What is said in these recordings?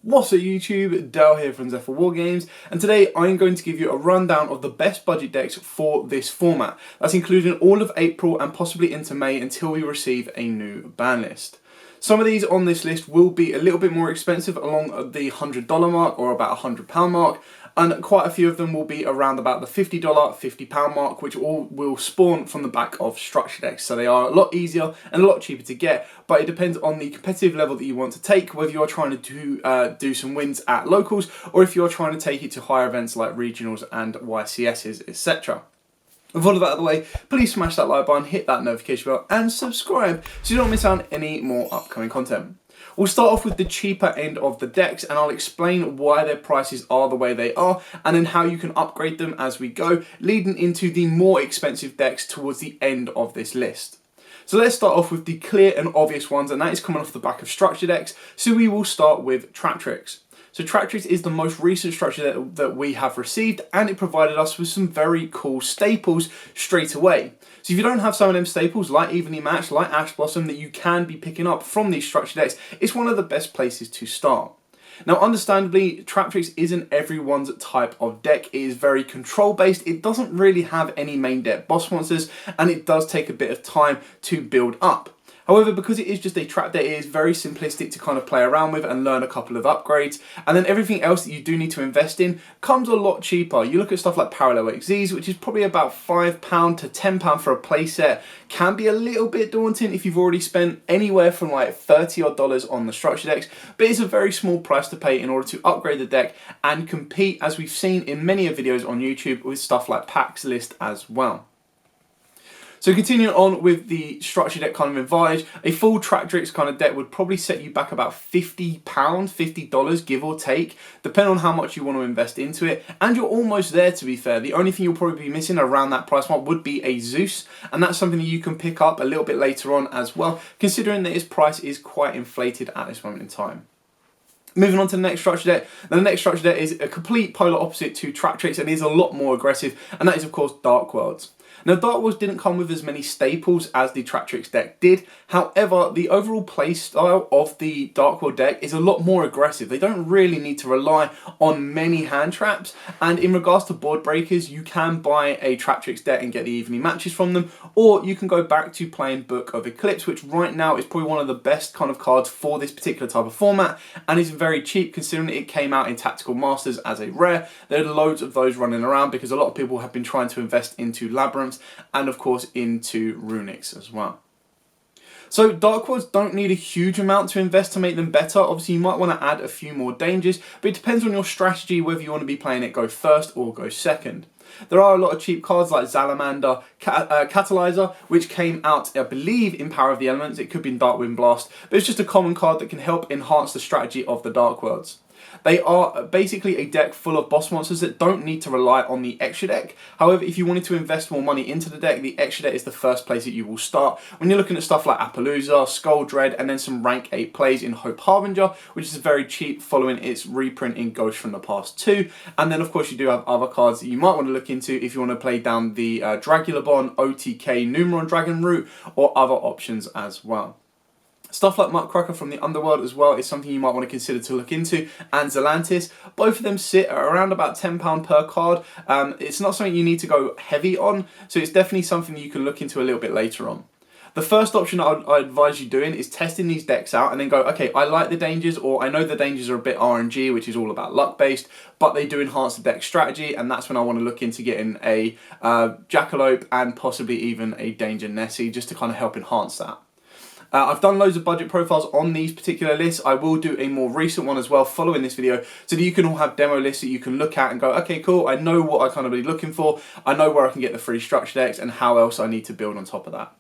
What's up YouTube, Dale here from Zephyr Wargames, and today I'm going to give you a rundown of the best budget decks for this format. That's including all of April and possibly into May until we receive a new ban list. Some of these on this list will be a little bit more expensive along the $100 mark or about £100 mark, and quite a few of them will be around about the $50, £50 mark, which all will spawn from the back of structure decks. So they are a lot easier and a lot cheaper to get, but it depends on the competitive level that you want to take, whether you're trying to do some wins at locals or if you're trying to take it to higher events like regionals and YCSs, etc. With all of that out of the way, please smash that like button, hit that notification bell and subscribe so you don't miss out on any more upcoming content. We'll start off with the cheaper end of the decks and I'll explain why their prices are the way they are and then how you can upgrade them as we go, leading into the more expensive decks towards the end of this list. So let's start off with the clear and obvious ones, and that is coming off the back of structure decks. So we will start with Traptrix. So Traptrix is the most recent structure that we have received, and it provided us with some very cool staples straight away. So if you don't have some of them staples like Evenly Matched, like Ash Blossom, that you can be picking up from these structure decks, it's one of the best places to start. Now understandably, Traptrix isn't everyone's type of deck. It is very control based, it doesn't really have any main deck boss monsters, and it does take a bit of time to build up. However, because it is just a trap deck, it is very simplistic to kind of play around with and learn a couple of upgrades. And then everything else that you do need to invest in comes a lot cheaper. You look at stuff like Parallel XZs, which is probably about £5 to £10 for a playset. Can be a little bit daunting if you've already spent anywhere from like $30 odd on the structure decks, but it's a very small price to pay in order to upgrade the deck and compete, as we've seen in many of videos on YouTube, with stuff like Pack's List as well. So continuing on with the structure deck kind of advantage, a full Traptrix kind of deck would probably set you back about £50, $50 give or take, depending on how much you want to invest into it. And you're almost there, to be fair. The only thing you'll probably be missing around that price mark would be a Zeus, and that's something that you can pick up a little bit later on as well, considering that its price is quite inflated at this moment in time. Moving on to the next structure deck. Now the next structure deck is a complete polar opposite to Traptrix and is a lot more aggressive, and that is of course Dark Worlds. Now Dark Worlds didn't come with as many staples as the Traptrix deck did, however the overall play style of the Dark World deck is a lot more aggressive. They don't really need to rely on many hand traps, and in regards to board breakers, you can buy a Traptrix deck and get the evenly matches from them, or you can go back to playing Book of Eclipse, which right now is probably one of the best kind of cards for this particular type of format, and is very cheap considering it came out in Tactical Masters as a rare. There are loads of those running around because a lot of people have been trying to invest into Labyrinths and of course into Runics as well. So Dark Worlds don't need a huge amount to invest to make them better. Obviously you might want to add a few more dangers, but it depends on your strategy whether you want to be playing it go first or go second. There are a lot of cheap cards like Salamander, Catalyzer, which came out, I believe, in Power of the Elements. It could be in Darkwind Blast, but it's just a common card that can help enhance the strategy of the Dark Worlds. They are basically a deck full of boss monsters that don't need to rely on the extra deck. However, if you wanted to invest more money into the deck, the extra deck is the first place that you will start when you're looking at stuff like Appaloosa, Skull Dread, and then some rank 8 plays in Hope Harbinger, which is very cheap following its reprint in Ghost from the Past 2. And then of course you do have other cards that you might want to look into if you want to play down the Dragulabon, OTK, Numeron Dragon route, or other options as well. Stuff like Muckcracker from the Underworld as well is something you might want to consider to look into, and Zelantis. Both of them sit at around about £10 per card. It's not something you need to go heavy on, so it's definitely something you can look into a little bit later on. The first option I advise you doing is testing these decks out and then go, okay, I like the dangers, or I know the dangers are a bit RNG, which is all about luck based, but they do enhance the deck strategy, and that's when I want to look into getting a Jackalope and possibly even a Danger Nessie just to kind of help enhance that. I've done loads of budget profiles on these particular lists. I will do a more recent one as well following this video so that you can all have demo lists that you can look at and go, okay, cool, I know what I kind of be looking for. I know where I can get the free structure decks and how else I need to build on top of that.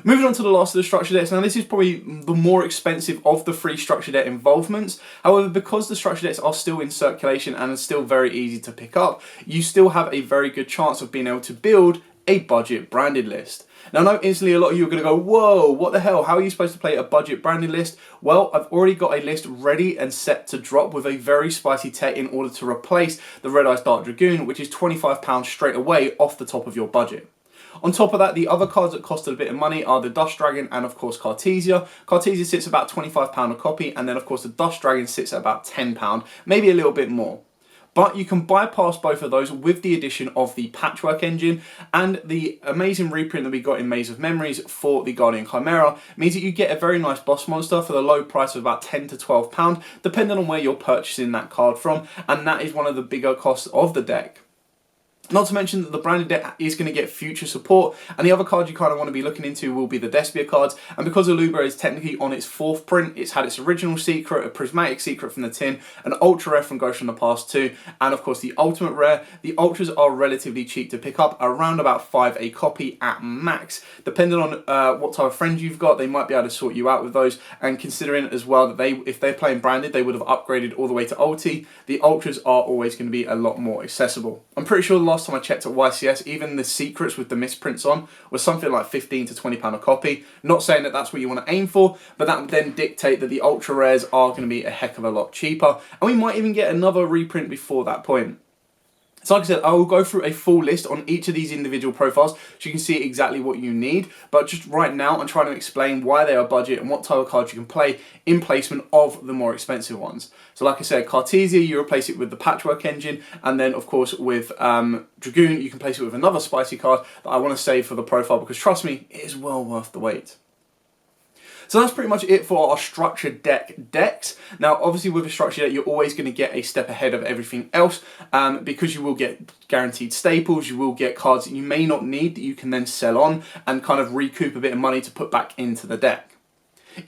Moving on to the last of the structure decks. Now this is probably the more expensive of the free structure deck involvements. However, because the structure decks are still in circulation and are still very easy to pick up, you still have a very good chance of being able to build a budget branded list. Now I know instantly a lot of you are going to go, whoa, what the hell, how are you supposed to play a budget branded list? Well, I've already got a list ready and set to drop with a very spicy tech in order to replace the Red Eyes Dark Dragoon, which is £25 straight away off the top of your budget. On top of that, the other cards that cost a bit of money are the Dust Dragon and of course Cartesia. Cartesia sits about £25 a copy, and then of course the Dust Dragon sits at about £10, maybe a little bit more. But you can bypass both of those with the addition of the Patchwork engine, and the amazing reprint that we got in Maze of Memories for the Guardian Chimera means that you get a very nice boss monster for the low price of about £10 to £12, depending on where you're purchasing that card from, and that is one of the bigger costs of the deck. Not to mention that the branded deck is going to get future support, and the other card you kind of want to be looking into will be the Despia cards. And because Alubra is technically on its 4th print, it's had its original secret, a prismatic secret from the tin, an ultra rare from Ghost from the Past 2, and of course the ultimate rare. The ultras are relatively cheap to pick up, around about £5 a copy at max. Depending on what type of friends you've got, they might be able to sort you out with those. And considering as well that if they're playing branded, they would have upgraded all the way to ulti, the ultras are always going to be a lot more accessible. I'm pretty sure last time I checked at YCS, even the secrets with the misprints on was something like £15 to £20 a copy. Not saying that that's what you want to aim for, but that would then dictate that the ultra rares are going to be a heck of a lot cheaper, and we might even get another reprint before that point. So like I said, I will go through a full list on each of these individual profiles so you can see exactly what you need. But just right now, I'm trying to explain why they are budget and what type of cards you can play in placement of the more expensive ones. So like I said, Cartesia, you replace it with the Patchwork engine. And then, of course, with Dragoon, you can place it with another spicy card that I want to save for the profile because, trust me, it is well worth the wait. So that's pretty much it for our structured deck decks. Now, obviously with a structured deck, you're always going to get a step ahead of everything else because you will get guaranteed staples, you will get cards that you may not need that you can then sell on and kind of recoup a bit of money to put back into the deck.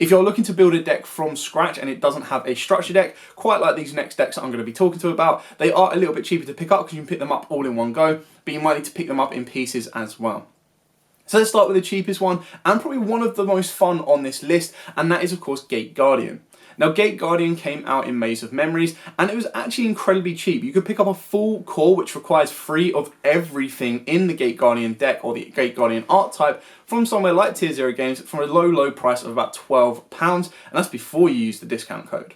If you're looking to build a deck from scratch and it doesn't have a structure deck, quite like these next decks that I'm going to be talking to about, they are a little bit cheaper to pick up because you can pick them up all in one go, but you might need to pick them up in pieces as well. So let's start with the cheapest one, and probably one of the most fun on this list, and that is of course Gate Guardian. Now Gate Guardian came out in Maze of Memories, and it was actually incredibly cheap. You could pick up a full core which requires free of everything in the Gate Guardian deck or the Gate Guardian art type from somewhere like Tier 0 Games for a low price of about £12, and that's before you use the discount code.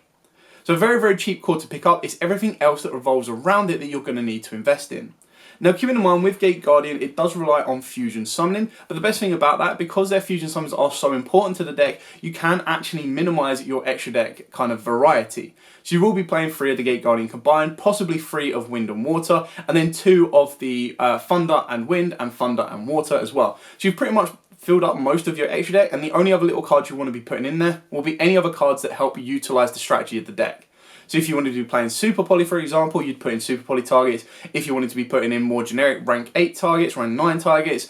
So a very cheap core to pick up. It's everything else that revolves around it that you're going to need to invest in. Now, keeping in mind, with Gate Guardian, it does rely on fusion summoning, but the best thing about that, because their fusion summons are so important to the deck, you can actually minimize your extra deck kind of variety. So you will be playing 3 of the Gate Guardian combined, possibly 3 of Wind and Water, and then 2 of the Thunder and Wind and Thunder and Water as well. So you've pretty much filled up most of your extra deck, and the only other little cards you want to be putting in there will be any other cards that help you utilize the strategy of the deck. So if you wanted to be playing Super Poly, for example, you'd put in Super Poly targets. If you wanted to be putting in more generic rank 8 targets, rank 9 targets,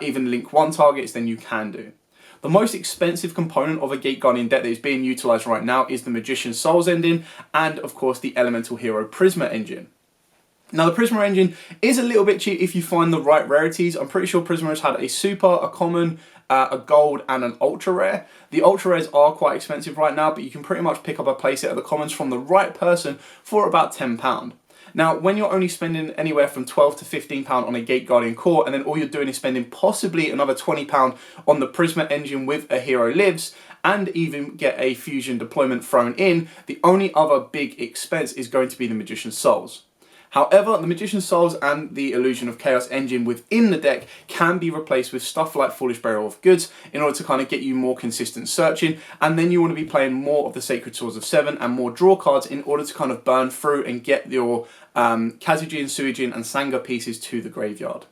even link 1 targets, then you can do. The most expensive component of a Gate Guardian deck that is being utilised right now is the Magician's Souls engine and, of course, the Elemental Hero Prisma engine. Now, the Prisma engine is a little bit cheap if you find the right rarities. I'm pretty sure Prisma has had a Super, a Common, a Gold and an Ultra Rare. The Ultra Rares are quite expensive right now, but you can pretty much pick up a playset of the Commons from the right person for about £10. Now, when you're only spending anywhere from £12 to £15 on a Gate Guardian core, and then all you're doing is spending possibly another £20 on the Prisma engine with a Hero Lives, and even get a fusion deployment thrown in, the only other big expense is going to be the Magician's Souls. However, the Magician's Souls and the Illusion of Chaos engine within the deck can be replaced with stuff like Foolish Burial of Goods in order to kind of get you more consistent searching, and then you want to be playing more of the Sacred Swords of Seven and more draw cards in order to kind of burn through and get your Kazujin, Suijin and Sangha pieces to the graveyard.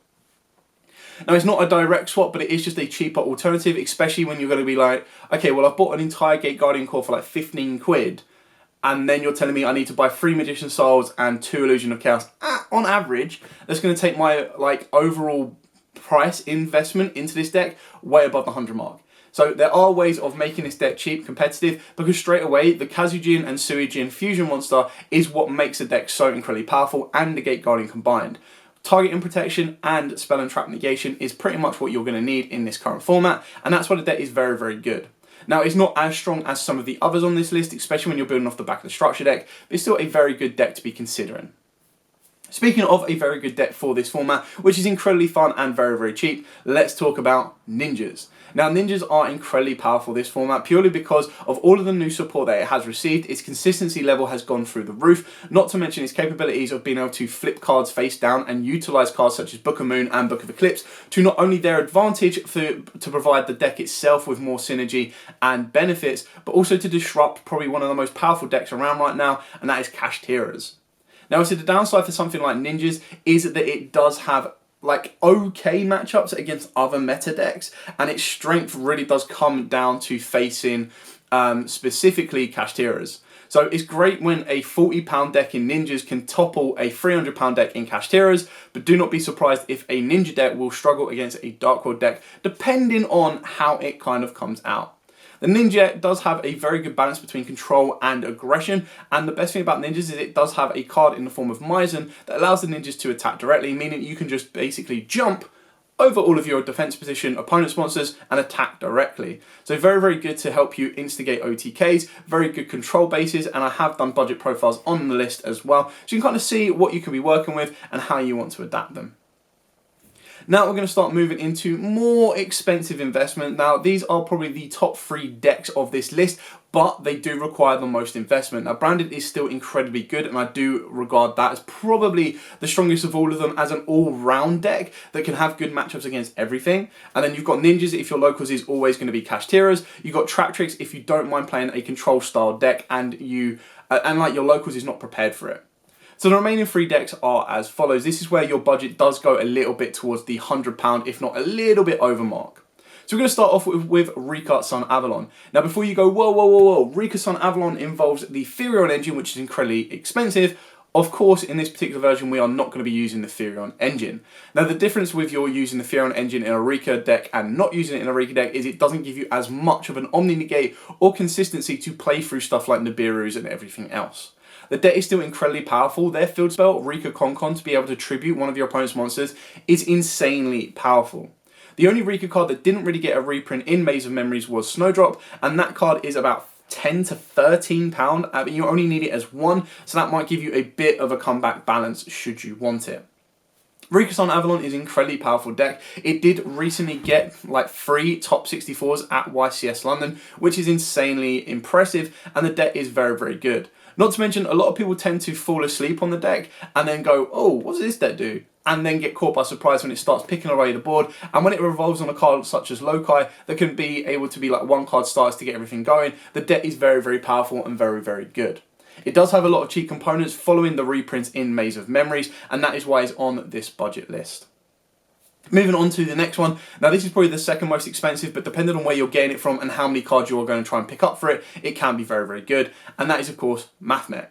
Now, it's not a direct swap, but it is just a cheaper alternative, especially when you're going to be like, okay, well, I've bought an entire Gate Guardian core for like 15 quid, and then you're telling me I need to buy 3 Magician's Souls and 2 Illusion of Chaos. On average, that's going to take my overall price investment into this deck way above the 100 mark. So there are ways of making this deck cheap, competitive, because straight away the Kazujin and Suijin fusion monster is what makes the deck so incredibly powerful, and the Gate Guardian combined. Target and protection and spell and trap negation is pretty much what you're going to need in this current format, and that's why the deck is very good. Now, it's not as strong as some of the others on this list, especially when you're building off the back of the structure deck, but it's still a very good deck to be considering. Speaking of a very good deck for this format, which is incredibly fun and very, very cheap, let's talk about ninjas. Now, ninjas are incredibly powerful this format purely because of all of the new support that it has received. Its consistency level has gone through the roof, not to mention its capabilities of being able to flip cards face down and utilize cards such as Book of Moon and Book of Eclipse to not only their advantage to provide the deck itself with more synergy and benefits, but also to disrupt probably one of the most powerful decks around right now, and that is Kashtira's. Now, obviously, the downside for something like ninjas is that it does have like okay matchups against other meta decks, and its strength really does come down to facing specifically Kashtira's. So it's great when a £40 deck in ninjas can topple a £300 deck in Kashtira's, but do not be surprised if a ninja deck will struggle against a Dark World deck, depending on how it kind of comes out. The ninja does have a very good balance between control and aggression, and the best thing about ninjas is it does have a card in the form of Maizen that allows the ninjas to attack directly, meaning you can just basically jump over all of your defense position opponent's monsters and attack directly. So very, very good to help you instigate OTKs, very good control bases, and I have done budget profiles on the list as well, so you can kind of see what you can be working with and how you want to adapt them. Now we're going to start moving into more expensive investment. Now these are probably the top 3 decks of this list, but they do require the most investment. Now Branded is still incredibly good, and I do regard that as probably the strongest of all of them as an all-round deck that can have good matchups against everything. And then you've got Ninjas if your locals is always going to be Kashtira's. You've got Traptrix if you don't mind playing a control style deck and like your locals is not prepared for it. So the remaining 3 decks are as follows. This is where your budget does go a little bit towards the £100, if not a little bit over mark. So we're going to start off with Rikka Sunavalon. Now before you go, whoa, Rikka Sunavalon involves the Firion engine, which is incredibly expensive. Of course, in this particular version, we are not going to be using the Firion engine. Now the difference with your using the Firion engine in a Rikka deck and not using it in a Rikka deck is it doesn't give you as much of an Omni-Negate or consistency to play through stuff like Nibiru's and everything else. The deck is still incredibly powerful. Their field spell, Rikka Konkon, to be able to tribute one of your opponent's monsters is insanely powerful. The only Rikka card that didn't really get a reprint in Maze of Memories was Snowdrop, and that card is about £10 to £13, but you only need it as 1, so that might give you a bit of a comeback balance should you want it. Rikka Sunavalon is an incredibly powerful deck. It did recently get like 3 top 64s at YCS London, which is insanely impressive, and the deck is very, very good. Not to mention, a lot of people tend to fall asleep on the deck and then go, oh, what does this deck do? And then get caught by surprise when it starts picking away the board. And when it revolves on a card such as Loci, that can be able to be like 1-card starters to get everything going, the deck is very, very powerful and very, very good. It does have a lot of cheap components following the reprints in Maze of Memories, and that is why it's on this budget list. Moving on to the next one. Now this is probably the second most expensive, but depending on where you're getting it from and how many cards you're going to try and pick up for it, it can be very, very good. And that is of course Mathmech.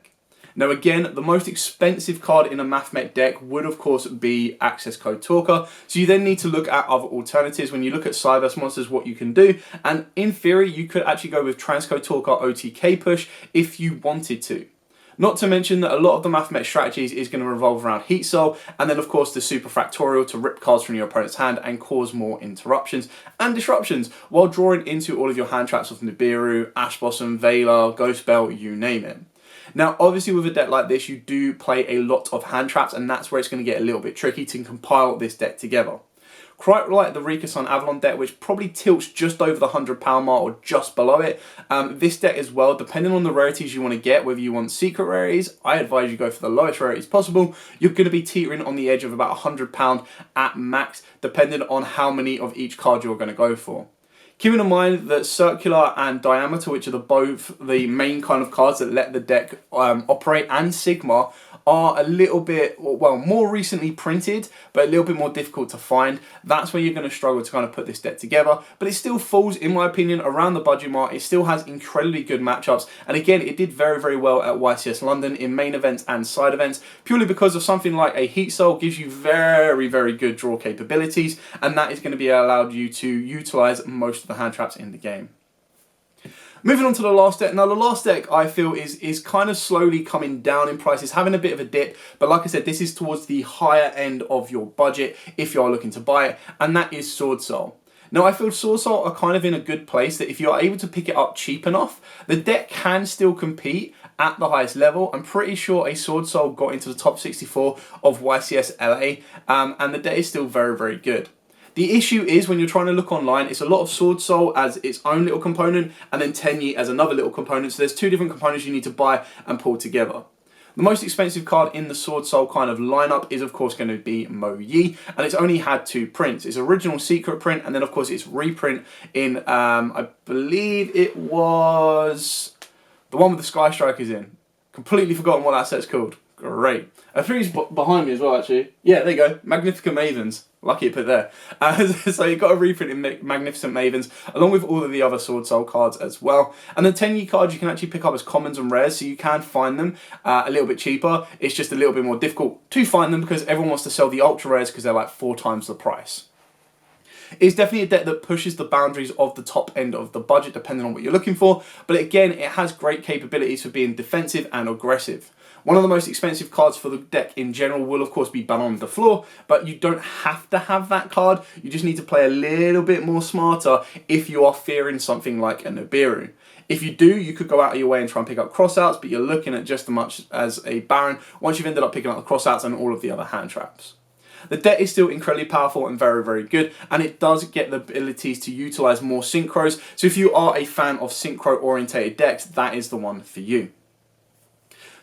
Now again, the most expensive card in a Mathmech deck would of course be Access Code Talker. So you then need to look at other alternatives. When you look at Cyberse monsters, what you can do. And in theory, you could actually go with Transcode Talker OTK push if you wanted to. Not to mention that a lot of the Mathmech strategies is going to revolve around Heat Soul, and then of course the Super Fractorial to rip cards from your opponent's hand and cause more interruptions and disruptions while drawing into all of your hand traps of Nibiru, Ash Blossom, Veiler, Ghost Bell, you name it. Now obviously with a deck like this you do play a lot of hand traps, and that's where it's going to get a little bit tricky to compile this deck together. Quite like the Rikka Sunavalon deck, which probably tilts just over the £100 mark or just below it. This deck as well, depending on the rarities you want to get, whether you want secret rarities, I advise you go for the lowest rarities possible. You're going to be teetering on the edge of about £100 at max, depending on how many of each card you're going to go for. Keeping in mind that Circular and Diameter, which are both the main kind of cards that let the deck operate, and Sigma, are a little bit, well, more recently printed, but a little bit more difficult to find. That's where you're going to struggle to kind of put this deck together. But it still falls, in my opinion, around the budget mark. It still has incredibly good matchups. And again, it did very, very well at YCS London in main events and side events, purely because of something like a Heat Soul gives you very, very good draw capabilities. And that is going to be allowed you to utilize most of the hand traps in the game. Moving on to the last deck. Now the last deck I feel is kind of slowly coming down in price. It's having a bit of a dip, but like I said, this is towards the higher end of your budget if you are looking to buy it, and that is Sword Soul. Now I feel Sword Soul are kind of in a good place that if you are able to pick it up cheap enough, the deck can still compete at the highest level. I'm pretty sure a Sword Soul got into the top 64 of YCS LA, and the deck is still very, very good. The issue is when you're trying to look online, it's a lot of Sword Soul as its own little component and then Tenyi as another little component. So there's two different components you need to buy and pull together. The most expensive card in the Sword Soul kind of lineup is of course going to be Mo Yi, and it's only had 2 prints. Its original secret print and then of course its reprint in, I believe it was the one with the Sky Strikers in. Completely forgotten what that set's called. Great. I think it's behind me as well, actually. Yeah, there you go. Magnificent Mavens. Lucky it put there. So you've got a reprint in Magnificent Mavens, along with all of the other Sword Soul cards as well. And the Tenyi cards you can actually pick up as commons and rares, so you can find them a little bit cheaper. It's just a little bit more difficult to find them because everyone wants to sell the ultra rares because they're like 4 times the price. It's definitely a deck that pushes the boundaries of the top end of the budget depending on what you're looking for, but again, it has great capabilities for being defensive and aggressive. One of the most expensive cards for the deck in general will of course be Ballon de Fleur, but you don't have to have that card. You just need to play a little bit more smarter if you are fearing something like a Nibiru. If you do, you could go out of your way and try and pick up crossouts, but you're looking at just as much as a Baron once you've ended up picking up the crossouts and all of the other hand traps. The deck is still incredibly powerful and very, very good, and it does get the abilities to utilize more synchros. So if you are a fan of synchro orientated decks, that is the one for you.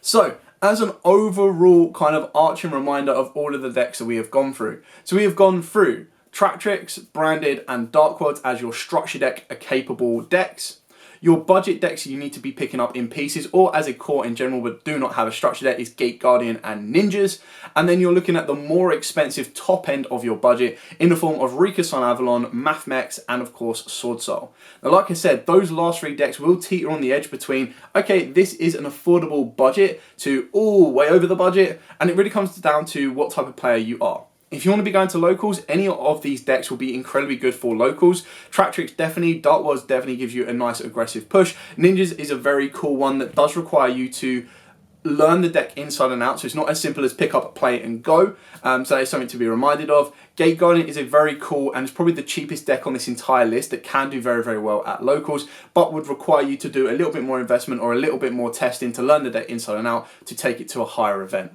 So, as an overall kind of arching reminder of all of the decks that we have gone through. So we have gone through Traptrix, Branded, and Dark Worlds as your structure deck capable decks. Your budget decks you need to be picking up in pieces or as a core in general but do not have a structure deck is Gate Guardian and Ninjas. And then you're looking at the more expensive top end of your budget in the form of Rikka Sunavalon, Mathmech, and of course Sword Soul. Now like I said, those last 3 decks will teeter on the edge between, okay, this is an affordable budget to, oh, way over the budget, and it really comes down to what type of player you are. If you want to be going to locals, any of these decks will be incredibly good for locals. Traptrix definitely, Dark Worlds definitely gives you a nice aggressive push. Ninjas is a very cool one that does require you to learn the deck inside and out, so it's not as simple as pick up, play and go. So that is something to be reminded of. Gate Guardian is a very cool and it's probably the cheapest deck on this entire list that can do very, very well at locals, but would require you to do a little bit more investment or a little bit more testing to learn the deck inside and out to take it to a higher event.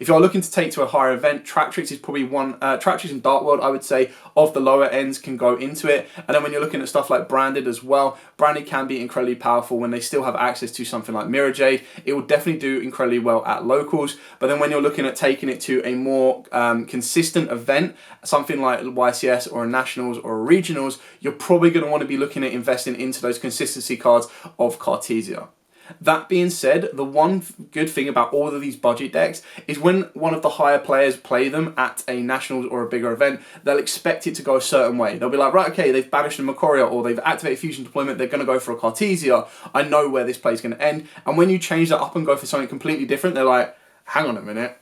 If you're looking to take to a higher event, Traptrix is probably one, Traptrix and Dark World, I would say, of the lower ends can go into it. And then when you're looking at stuff like Branded as well, Branded can be incredibly powerful when they still have access to something like Mirror Jade. It will definitely do incredibly well at locals. But then when you're looking at taking it to a more consistent event, something like YCS or a Nationals or a Regionals, you're probably going to want to be looking at investing into those consistency cards of Cartesia. That being said, the one good thing about all of these budget decks is when one of the higher players play them at a Nationals or a bigger event, they'll expect it to go a certain way. They'll be like, right, okay, they've banished a Macoria or they've activated Fusion Deployment, they're going to go for a Cartesia. I know where this play is going to end. And when you change that up and go for something completely different, they're like, hang on a minute.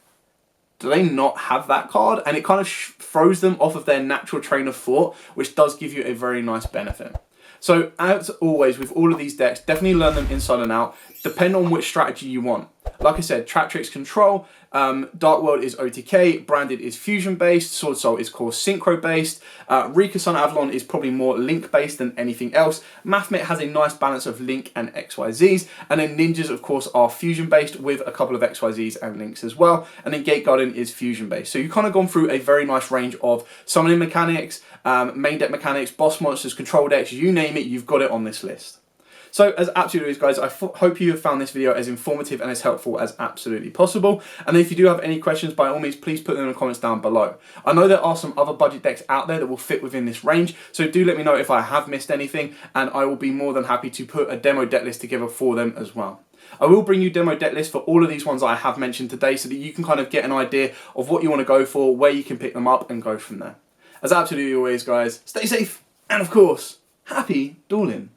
Do they not have that card? And it kind of throws them off of their natural train of thought, which does give you a very nice benefit. So as always with all of these decks, definitely learn them inside and out. Depend on which strategy you want. Like I said, Traptrix control, Dark World is OTK, Branded is fusion based, Sword Soul is core synchro based, Rikka Sunavalon is probably more link based than anything else. Mathmech has a nice balance of link and XYZs, and then Ninjas of course are fusion based with a couple of XYZs and links as well, and then Gate Guardian is fusion based. So you've kind of gone through a very nice range of summoning mechanics, main deck mechanics, boss monsters, control decks, you name it, you've got it on this list. So as absolutely always guys, I hope you have found this video as informative and as helpful as absolutely possible. And if you do have any questions, by all means, please put them in the comments down below. I know there are some other budget decks out there that will fit within this range, so do let me know if I have missed anything, and I will be more than happy to put a demo deck list together for them as well. I will bring you demo deck lists for all of these ones that I have mentioned today so that you can kind of get an idea of what you want to go for, where you can pick them up and go from there. As absolutely always guys, stay safe and of course, happy dueling.